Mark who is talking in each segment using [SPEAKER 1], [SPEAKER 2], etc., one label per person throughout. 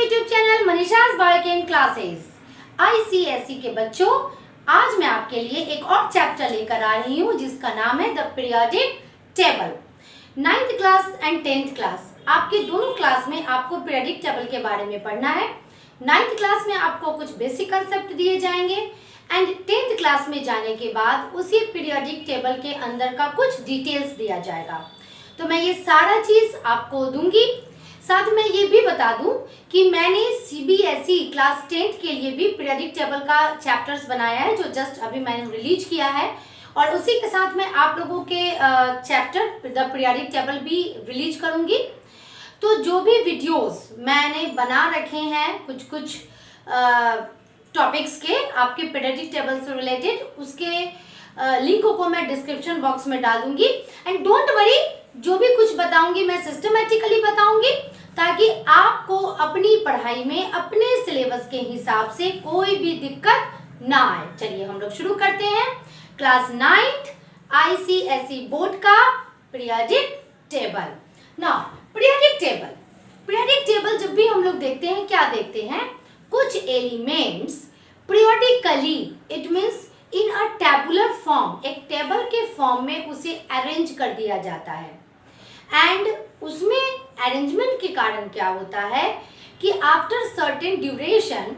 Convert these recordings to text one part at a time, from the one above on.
[SPEAKER 1] YouTube channel Manisha's biochem classes. ICSE के बच्चों, आज मैं आपके लिए एक और चैप्टर लेकर आ रही हूँ जिसका नाम है the periodic table. 9th class and 10th class, आपके दोनों क्लास में आपको पीरियोडिक टेबल के बारे में पढ़ना है। 9th क्लास में आपको कुछ बेसिक कंसेप्ट दिए जाएंगे एंड 10th क्लास में जाने के बाद उसी पीरियोडिक टेबल के अंदर का कुछ डिटेल्स दिया जाएगा। तो मैं ये सारा चीज आपको दूंगी। साथ में ये भी बता दूं कि मैंने सीबीएसई क्लास 10th के लिए भी पीरियोडिक टेबल का चैप्टर्स बनाया है, जो जस्ट अभी मैंने रिलीज किया है, और उसी के साथ मैं आप लोगों के चैप्टर द पीरियोडिक टेबल भी रिलीज करूंगी। तो जो भी वीडियोस मैंने बना रखे हैं कुछ टॉपिक्स के आपके पीरियोडिक टेबल से रिलेटेड, उसके लिंक को मैं डिस्क्रिप्शन बॉक्स में डाल दूंगी। एंड डोंट वरी, जो भी कुछ बताऊंगी मैं सिस्टमेटिकली बताऊंगी ताकि आपको अपनी पढ़ाई में अपने सिलेबस के हिसाब से कोई भी दिक्कत ना आए। चलिए हम लोग शुरू करते हैं क्लास 9th आईसीएसई बोर्ड का periodic table. Now periodic table जब भी हम लोग देखते हैं, क्या देखते हैं, कुछ elements periodically, it means in a tabular form, एक टेबल के फॉर्म में उसे अरेंज कर दिया जाता है। एंड उसमें अरेंजमेंट के कारण क्या होता है कि आफ्टर सर्टेन ड्यूरेशन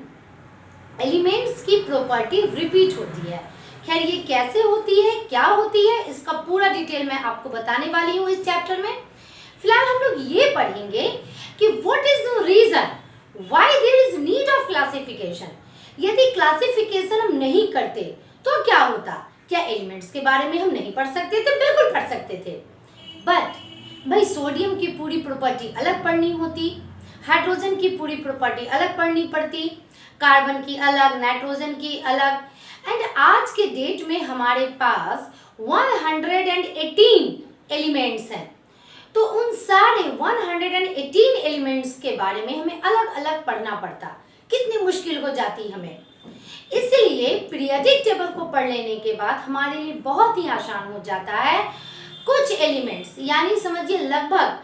[SPEAKER 1] एलिमेंट्स की प्रॉपर्टी रिपीट होती है। खैर ये कैसे होती है, क्या होती है, इसका पूरा डिटेल मैं आपको बताने वाली हूँ इस चैप्टर में। फिलहाल हम लोग ये पढ़ेंगे कि what is the reason why there is need of classification. यदि क्लासिफिकेशन हम नहीं करते तो क्या होता? क्या एलिमेंट्स के बारे में हम नहीं पढ़ सकते थे? बिल्कुल पढ़ सकते थे, बट भाई सोडियम की पूरी प्रॉपर्टी अलग पढ़नी होती, हाइड्रोजन की पूरी प्रॉपर्टी अलग पढ़नी पड़ती, कार्बन की अलग, नाइट्रोजन की अलग। एंड आज के डेट में हमारे पास 118 एलिमेंट्स हैं, तो उन सारे 118 एलिमेंट्स के बारे में हमें अलग अलग पढ़ना पड़ता। कितनी मुश्किल हो जाती हमें। इसलिए पीरियोडिक टेबल को पढ़ लेने के बाद हमारे लिए बहुत ही आसान हो जाता है। कुछ एलिमेंट्स, यानी समझिए लगभग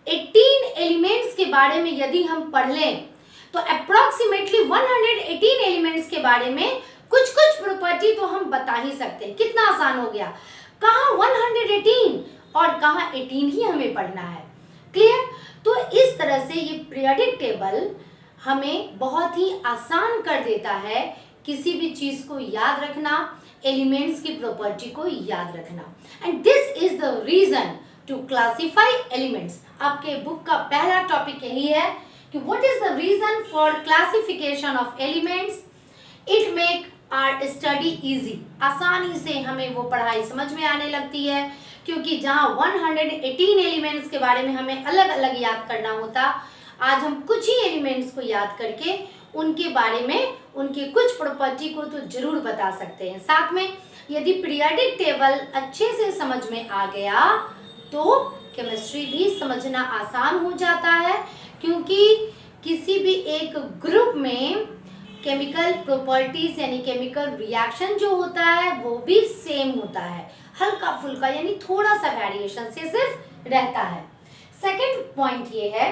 [SPEAKER 1] 18 एलिमेंट्स के बारे में यदि हम पढ़ लें तो अप्रोक्सीमेटली 118 एलिमेंट्स के बारे में कुछ प्रॉपर्टी तो हम बता ही सकते हैं। कितना आसान हो गया। कहाँ 118 और कहाँ 18 ही हमें पढ़ना है। क्लियर? तो इस तरह से ये पीरियोडिक टेबल हमें बहुत ही आसान कर देता है किसी भी चीज को याद रखना, एलिमेंट्स की प्रॉपर्टी को याद रखना। And this is the reason to classify elements. आपके बुक का पहला टॉपिक यही है कि what is the reason for classification of elements. It make our study easy. आसानी से हमें वो पढ़ाई समझ में आने लगती है, क्योंकि जहाँ 118 एलिमेंट्स के बारे में हमें अलग अलग याद करना होता, आज हम कुछ ही एलिमेंट्स को याद करके उनके बारे में, उनके कुछ प्रॉपर्टी को तो जरूर बता सकते हैं। साथ में यदि पीरियोडिक टेबल अच्छे से समझ में आ गया तो केमिस्ट्री भी समझना आसान हो जाता है, क्योंकि किसी भी एक ग्रुप में केमिकल प्रॉपर्टीज यानी केमिकल रिएक्शन जो होता है वो भी सेम होता है, हल्का फुल्का यानी थोड़ा सा वेरिएशन से सिर्फ रहता है। सेकंड पॉइंट ये है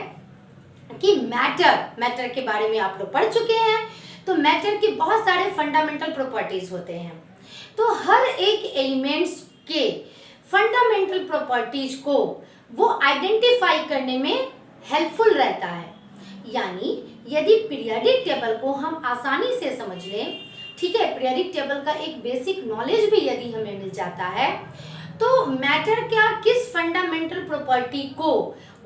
[SPEAKER 1] कि मैटर के बारे में आप लोग पढ़ चुके हैं। तो मैटर की बहुत सारे फंडामेंटल प्रॉपर्टीज होते हैं, तो हर एक एलिमेंट्स के फंडामेंटल प्रॉपर्टीज को वो आइडेंटिफाई करने में हेल्पफुल रहता है। यानी यदि पीरियोडिक टेबल को हम आसानी से समझ लें, ठीक है, पीरियोडिक टेबल का एक बेसिक नॉलेज भी यदि हमें मिल जाता है, तो मैटर क्या किस फंडामेंटल प्रॉपर्टी को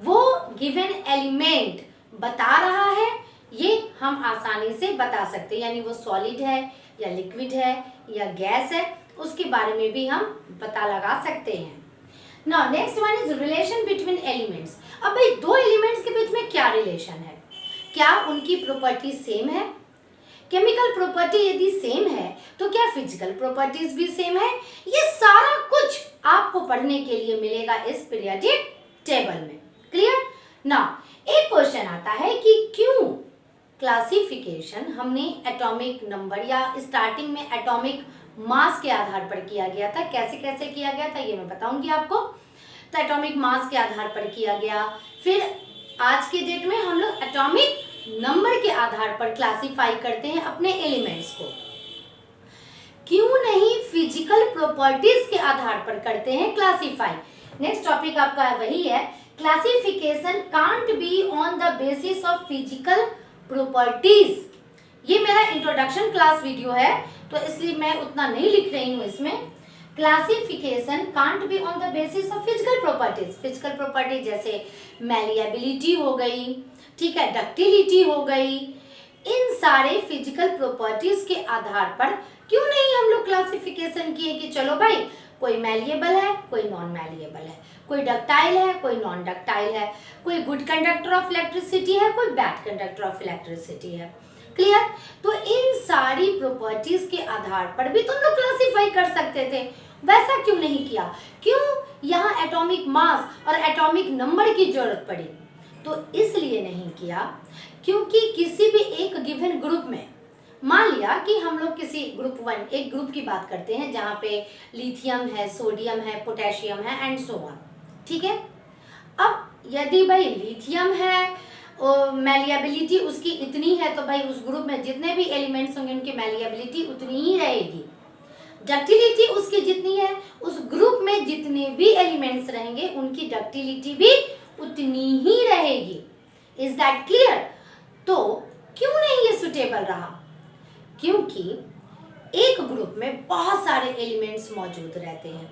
[SPEAKER 1] वो गिवन एलिमेंट बता रहा है, ये हम आसानी से बता सकते हैं। यानी वो सॉलिड है या लिक्विड है या गैस है, उसके बारे में भी हम पता लगा सकते हैं। Now next one is relation between elements. अब भाई दो एलिमेंट्स के बीच में क्या रिलेशन है? क्या उनकी प्रॉपर्टी सेम है? केमिकल प्रॉपर्टी यदि सेम है तो क्या फिजिकल प्रॉपर्टीज भी सेम है? ये सारा कुछ आपको पढ़ने के लिए मिलेगा इस पीरियोडिक टेबल में। क्लियर? नाउ एक क्वेश्चन आता है कि क्यों क्लासिफिकेशन हमने एटॉमिक नंबर या स्टार्टिंग में एटॉमिक मास के आधार पर किया गया था। कैसे कैसे किया गया था ये मैं बताऊंगी आपको। तो एटॉमिक मास के आधार पर किया गया, फिर आज के डेट में हम लोग एटॉमिक नंबर के आधार पर क्लासिफाई करते हैं अपने एलिमेंट्स को, क्यों नहीं फिजिकल प्रॉपर्टीज के आधार पर करते हैं क्लासिफाई। नेक्स्ट टॉपिक आपका वही है, classification can't be on the basis of physical properties. ये मेरा इंट्रोडक्शन क्लास वीडियो है तो इसलिए मैं उतना नहीं लिख रही हूँ इसमें। Classification can't be on the basis of physical properties. Physical property जैसे मैलिएबिलिटी हो गई, ठीक है, डक्टिलिटी हो गई, इन सारे फिजिकल प्रॉपर्टीज के आधार पर क्यों नहीं हम लोग क्लासिफिकेशन किए कि चलो भाई कोई मैलिएबल है, कोई नॉन मैलिएबल है, कोई डक्टाइल है, कोई नॉन डक्टाइल है, कोई गुड कंडक्टर ऑफ इलेक्ट्रिसिटी है, कोई बैड कंडक्टर ऑफ इलेक्ट्रिसिटी है। क्लियर? तो इन सारी प्रॉपर्टीज के आधार पर भी तुम लोग क्लासिफाई कर सकते थे, वैसा क्यों नहीं किया? क्यों यहाँ एटॉमिक मास और एटॉमिक नंबर की जरूरत पड़ी? तो इसलिए नहीं किया क्योंकि किसी भी एक गिवन ग्रुप में, मान लिया कि हम लोग किसी ग्रुप 1 एक ग्रुप की बात करते हैं जहाँ पे लिथियम है, सोडियम है, पोटेशियम है एंड सो ऑन, ठीक है। अब यदि भाई लिथियम है और मैलिएबिलिटी उसकी इतनी है तो भाई उस ग्रुप में जितने भी एलिमेंट्स होंगे उनकी मैलिएबिलिटी उतनी ही रहेगी। डक्टिलिटी उसकी जितनी है, उस ग्रुप में जितने भी एलिमेंट्स रहेंगे उनकी डक्टिलिटी भी उतनी ही रहेगी। Is that clear? तो क्यों नहीं ये सुटेबल रहा? क्योंकि एक ग्रुप में बहुत सारे एलिमेंट्स मौजूद रहते हैं,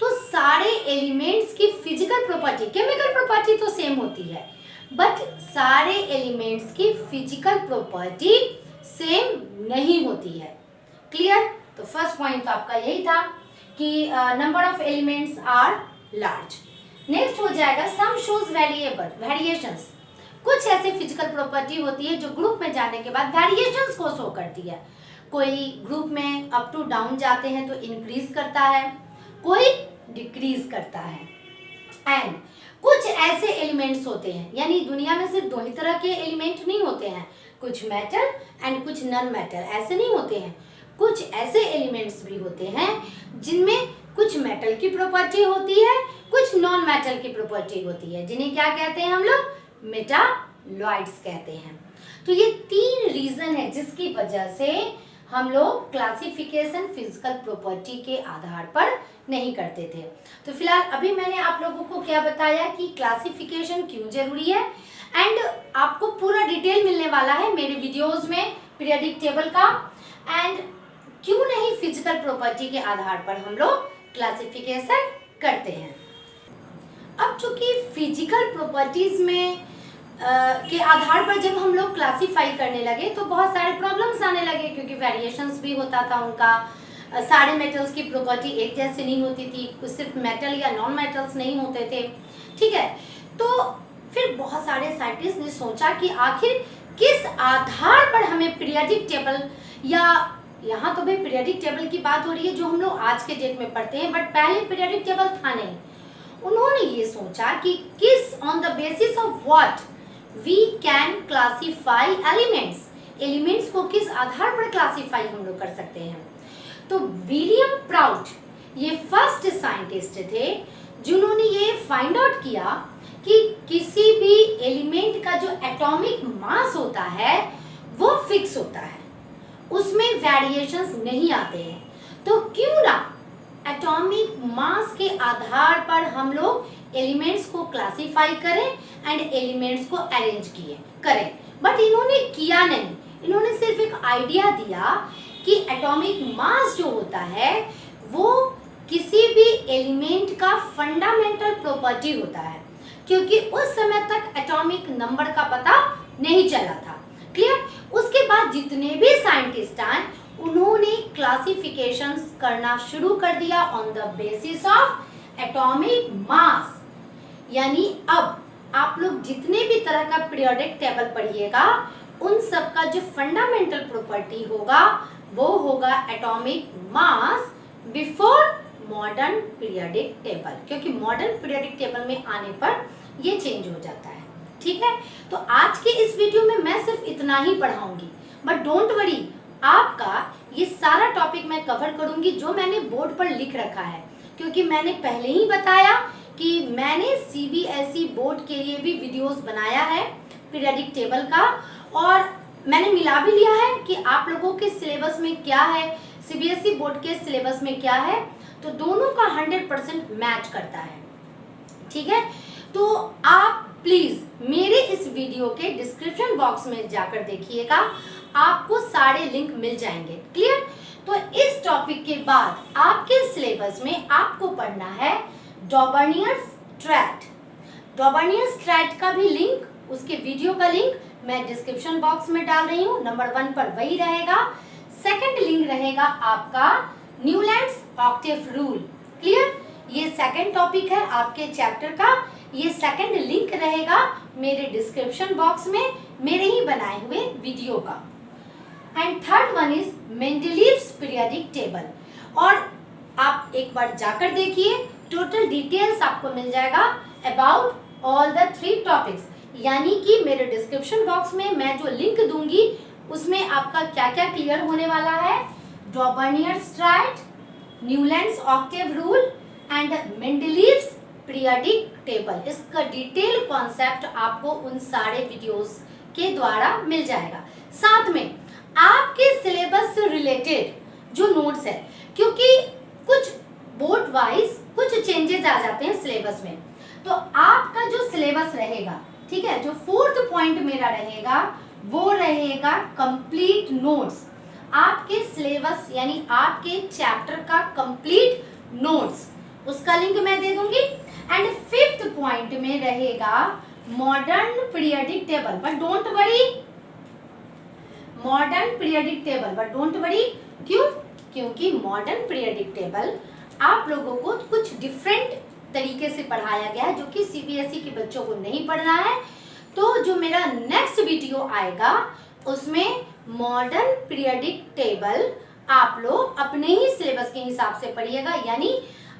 [SPEAKER 1] तो सारे एलिमेंट्स की फिजिकल प्रॉपर्टी, केमिकल प्रॉपर्टी तो सेम होती है, बट सारे एलिमेंट्स की फिजिकल प्रॉपर्टी सेम नहीं होती है। क्लियर? तो फर्स्ट पॉइंट तो आपका यही था कि number of elements are large. Next हो जाएगा सम शोज वेरिएशंस। कुछ ऐसे फिजिकल प्रॉपर्टी होती है जो ग्रुप में जाने के बाद वेरिएशंस को शो करती है। कोई ग्रुप में अप टू डाउन जाते हैं तो इंक्रीज करता है, कोई डिक्रीज करता है। एंड कुछ ऐसे एलिमेंट्स होते हैं, यानी दुनिया में सिर्फ 2 ही तरह के एलिमेंट नहीं होते हैं, कुछ मेटल एंड कुछ नॉन मेटल, ऐसे नहीं होते हैं। कुछ ऐसे एलिमेंट्स भी होते हैं जिनमें कुछ मेटल की प्रॉपर्टी होती है, कुछ नॉन मेटल की प्रॉपर्टी होती है, जिन्हें क्या कहते हैं हम लोग? मेटालॉइड्स कहते हैं। तो ये 3 रीजन है जिसकी वजह से हम लोग क्लासिफिकेशन फिजिकल प्रॉपर्टी के आधार पर नहीं करते थे। तो फिलहाल अभी मैंने आप लोगों को क्या बताया कि क्लासिफिकेशन क्यों जरूरी है, एंड आपको पूरा डिटेल मिलने वाला है मेरे वीडियोस में पीरियोडिक टेबल का, एंड क्यों नहीं फिजिकल प्रॉपर्टी के आधार पर हम लोग क्लासिफिकेशन करते हैं। अब चूंकि फिजिकल प्रॉपर्टीज में के आधार पर जब हम लोग क्लासिफाई करने लगे तो बहुत सारे प्रॉब्लम्स आने लगे, क्योंकि वेरिएशंस भी होता था उनका। सारे मेटल्स की प्रॉपर्टी एक जैसी नहीं होती थी, कुछ सिर्फ मेटल या नॉन मेटल्स नहीं होते थे, ठीक है। तो फिर बहुत सारे साइंटिस्ट ने सोचा कि आखिर किस आधार पर हमें पीरियोडिक टेबल, या यहाँ तो भाई पीरियोडिक टेबल की बात हो रही है जो हम लोग आज के डेट में पढ़ते हैं, बट पहले पीरियोडिक टेबल था नहीं। उन्होंने ये सोचा कि किस on the basis of what we can classify elements को किस आधार पर क्लासीफाई हम लोग कर सकते हैं। तो विलियम प्राउट ये फर्स्ट साइंटिस्ट थे जिन्होंने ये फाइंड आउट किया कि किसी भी एलिमेंट का जो एटॉमिक मास होता है वो फिक्स होता है, उसमें वेरिएशंस नहीं आते हैं। तो क्यों ना एटॉमिक मास के आधार पर हम लोग एलिमेंट्स को क्लासिफाई करें एंड एलिमेंट्स को अरेंज करें। बट इन्होंने किया नहीं, इन्होंने सिर्फ एक आइडिया दिया कि एटॉमिक मास जो होता है वो किसी भी एलिमेंट का फंडामेंटल प्रॉपर्टी होता है, क्योंकि उस समय तक एटॉमिक नंबर का पता नहीं चला था। क्लियर? उसके बाद जितने भी साइंटिस्ट आए उन्होंने क्लासिफिकेशंस करना शुरू कर दिया on the basis of atomic mass. यानी अब आप लोग जितने भी तरह का पीरियोडिक टेबल पढ़िएगा उन सब का जो फंडामेंटल प्रॉपर्टी होगा वो होगा atomic mass before modern periodic table, क्योंकि मॉडर्न पीरियोडिक टेबल में आने पर ये चेंज हो जाता है। ठीक है, तो आज के इस वीडियो में मैं सिर्फ इतना ही पढ़ाऊंगी, बट डोंट वरी, आपका ये सारा टॉपिक मैं कवर करूंगी जो मैंने बोर्ड पर लिख रखा है, क्योंकि मैंने पहले ही बताया कि मैंने सीबीएसई बोर्ड के लिए भी वीडियोस बनाया है पीरियोडिक टेबल का, और मैंने मिला भी लिया है कि आप लोगों के सिलेबस में क्या है, सीबीएसई बोर्ड के सिलेबस में क्या है, तो दोनों का 100% मैच करता है। ठीक है, तो आप प्लीज मेरे इस वीडियो के डिस्क्रिप्शन बॉक्स में जाकर देखिएगा, आपको सारे लिंक मिल जाएंगे। क्लियर? तो इस टॉपिक के बाद आपके सिलेबस में आपको पढ़ना है डॉबर्नियर्स ट्रैट। डॉबर्नियर्स ट्रैट का भी लिंक, उसके वीडियो का लिंक मैं डिस्क्रिप्शन बॉक्स में डाल रही हूँ। नंबर 1 पर वही रहेगा। सेकंड लिंक रहेगा आपका न्यूलैंड्स ऑक्टेव रूल। क्लियर? ये सेकंड टॉपिक है आपके चैप्टर का, ये सेकंड लिंक रहेगा मेरे डिस्क्रिप्शन बॉक्स में, मेरे ही बनाए हुए वीडियो का। And third one is Mendeleev's periodic table, और आप एक बार जाकर देखिए, टोटल डिटेल्स आपको मिल जाएगा अबाउट ऑल द 3 टॉपिक्स। यानी कि मेरे डिस्क्रिप्शन बॉक्स में मैं जो लिंक दूंगी उसमें आपका क्या क्या क्लियर होने वाला है, Döbereiner's triad, Newlands octave rule and Mendeleev's periodic table. इसका डिटेल कॉन्सेप्ट आपको उन सारे वीडियोस के द्वारा मिल जाएगा। साथ में आपके सिलेबस से रिलेटेड जो नोट्स है, क्योंकि कुछ बोर्ड वाइज कुछ चेंजेस आ जाते हैं सिलेबस में, तो आपका जो सिलेबस रहेगा, ठीक है, जो 4th पॉइंट मेरा रहेगा वो रहेगा कंप्लीट नोट्स। आपके सिलेबस यानी आपके चैप्टर का कंप्लीट नोट्स, उसका लिंक मैं दे दूंगी। एंड 5th पॉइंट में रहेगा modern periodic table, but don't worry, modern periodic table, but don't worry. क्यों? क्योंकि मॉडर्न पीरियोडिक टेबल आप लोगों को कुछ डिफरेंट तरीके से पढ़ाया गया है, जो कि सीबीएसई के बच्चों को नहीं पढ़ना है। तो जो मेरा नेक्स्ट वीडियो आएगा उसमें मॉडर्न पीरियोडिक टेबल आप लोग अपने ही सिलेबस के हिसाब से पढ़िएगा। यानी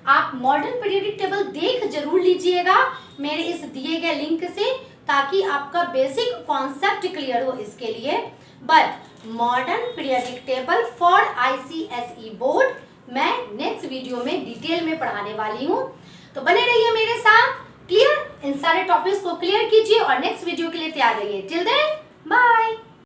[SPEAKER 1] आप मॉडर्न पीरियोडिक टेबल देख जरूर लीजिएगा मेरे इस दिए गए लिंक से, ताकि आपका बेसिक कॉन्सेप्ट क्लियर हो इसके लिए। But modern periodic table for ICSE board मैं नेक्स्ट वीडियो में डिटेल में पढ़ाने वाली हूँ, तो बने रहिए मेरे साथ। क्लियर? इन सारे टॉपिक्स को क्लियर कीजिए और नेक्स्ट वीडियो के लिए तैयार रहिए। Till then bye.